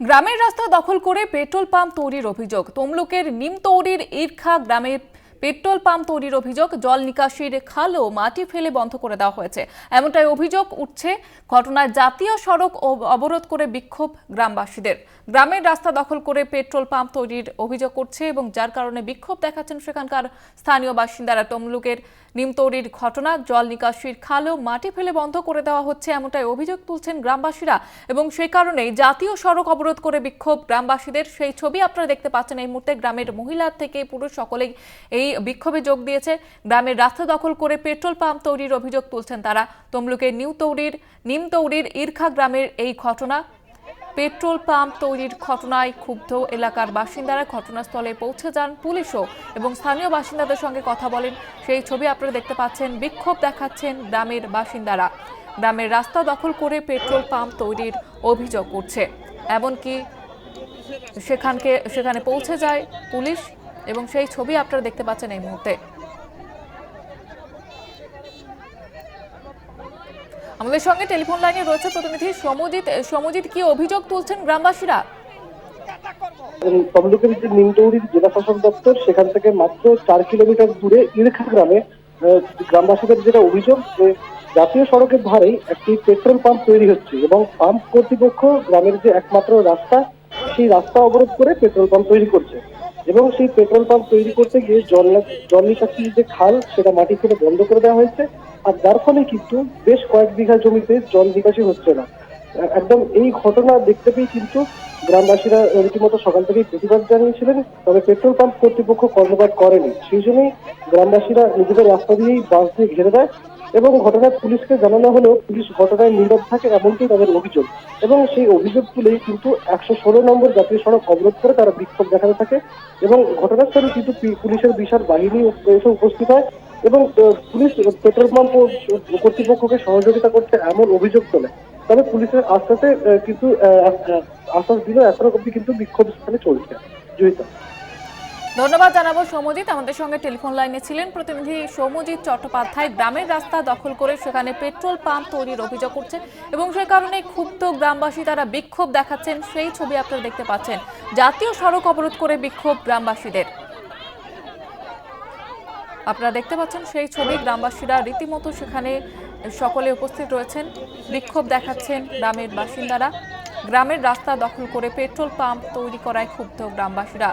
গ্রামের রাস্তা দখল করে পেট্রোল পাম্প তৈরির অভিযোগ। তমলুকের নিমতৌড়ির ইরখা গ্রামে পেট্রোল পাম্প তৈরির অভিযোগ। জল নিকাশির খালও মাটি ফেলে বন্ধ করে দেওয়া হয়েছে, এমনটাই অভিযোগ উঠছে। ঘটনায় জাতীয় সড়ক অবরোধ করে বিক্ষোভ গ্রামবাসীদের। গ্রামের রাস্তা দখল করে পেট্রোল পাম্প তৈরির অভিযোগ করছে এবং যার কারণে বিক্ষোভ দেখাচ্ছেন সেখানকার স্থানীয় বাসিন্দারা। তমলুকের নিমতৌড়ির ঘটনা, জল নিকাশির খালও মাটি ফেলে বন্ধ করে দেওয়া হচ্ছে, এমনটাই অভিযোগ তুলছেন গ্রামবাসীরা এবং সেই কারণেই জাতীয় সড়ক অবরোধ করে বিক্ষোভ গ্রামবাসীদের। সেই ছবি আপনারা দেখতে পাচ্ছেন এই মুহূর্তে। গ্রামের মহিলা থেকে পুরুষ সকলেই এই বিক্ষোভে যোগ দিয়েছে। গ্রামের রাস্তা দখল করে পেট্রোল পাম্প তৈরির অভিযোগ তুলছেন তারা। তমলুকের নিমতৌড়ির ইরখা গ্রামের এই ঘটনা। পেট্রোল পাম্প তৈরির ঘটনায় ক্ষুব্ধ এলাকার বাসিন্দারা ঘটনাস্থলে পৌঁছে যান। পুলিশও এবং স্থানীয় বাসিন্দাদের সঙ্গে কথা বলেন। সেই ছবি আপনারা দেখতে পাচ্ছেন। বিক্ষোভ দেখাচ্ছেন গ্রামের বাসিন্দারা। গ্রামের রাস্তা দখল করে পেট্রোল পাম্প তৈরির অভিযোগ করছে, এমনকি সেখানে পৌঁছে যায় পুলিশ এবং সেই ছবি আপনারা দেখতে পাচ্ছেন এই মুহূর্তে। আমাদের সঙ্গে টেলিফোন লাইনে রয়েছে প্রতিনিধি সমজিৎ, কি অভিযোগ তুলছেন গ্রামবাসীরা? তমলুকের যে নিমতৌড়ির জেলা শাসক দপ্তর, সেখান থেকে মাত্র 4 কিলোমিটার দূরে ইরখা গ্রামে গ্রামবাসীদের যেটা অভিযোগ যে জাতীয় সড়কের ধারেই একটি পেট্রোল পাম্প তৈরি হচ্ছে এবং পাম্প কর্তৃপক্ষ গ্রামের যে একমাত্র রাস্তা, সেই রাস্তা অবরোধ করে পেট্রোল পাম্প তৈরি করছে এবং সেই পেট্রোল পাম্প তৈরি করতে গিয়ে জল নিকাশির যে খাল, সেটা মাটি ফেলে বন্ধ করে দেওয়া হয়েছে। আর যার ফলে কিন্তু বেশ কয়েক বিঘা জমিতে জল নিকাশি হচ্ছে না। একদম এই ঘটনা দেখতে পেয়ে কিন্তু গ্রামবাসীরা রীতিমতো সকাল থেকেই প্রতিবাদ জানিয়েছিলেন, তবে পেট্রোল পাম্প কর্তৃপক্ষ কর্ণপাত করেনি। সেই জন্যই গ্রামবাসীরা নিজেদের রাস্তা দিয়েই বাস দিয়ে ঘিরে দেয় এবং ঘটনায় পুলিশকে জানানো হলেও পুলিশ ঘটনায় নীরব থাকে, এমনটি তাদের অভিযোগ। এবং সেই অভিযোগ তুলেই কিন্তু 116 নম্বর জাতীয় সড়ক অবরোধ করে তারা বিক্ষোভ দেখাতে থাকে এবং ঘটনাস্থলে কিন্তু পুলিশের বিশাল বাহিনী এসে উপস্থিত হয় এবং পুলিশ পেট্রোল পাম্প কর্তৃপক্ষকে সহযোগিতা করছে এমন অভিযোগ তোলে। তবে পুলিশের আশ্বাসে কিন্তু আশ্বাস দিল, এখনো অব্দি কিন্তু বিক্ষোভ স্থানে চলছে। জয়িতা, ধন্যবাদ জানাবো সমজিৎ। আমাদের সঙ্গে টেলিফোন লাইনে ছিলেন প্রতিনিধি সমজিৎ চট্টোপাধ্যায়। গ্রামের রাস্তা দখল করে সেখানে পেট্রোল পাম্প তৈরির অভিযোগ করছে এবং সে কারণে ক্ষুব্ধ গ্রামবাসী তারা বিক্ষোভ দেখাচ্ছেন। সেই ছবি আপনারা দেখতে পাচ্ছেন। জাতীয় সড়ক অবরোধ করে বিক্ষোভ গ্রামবাসীদের। আপনারা দেখতে পাচ্ছেন সেই ছবি। গ্রামবাসীরা রীতিমতো সেখানে সকলে উপস্থিত রয়েছেন, বিক্ষোভ দেখাচ্ছেন গ্রামের বাসিন্দারা। গ্রামের রাস্তা দখল করে পেট্রোল পাম্প তৈরি করায় ক্ষুব্ধ গ্রামবাসীরা।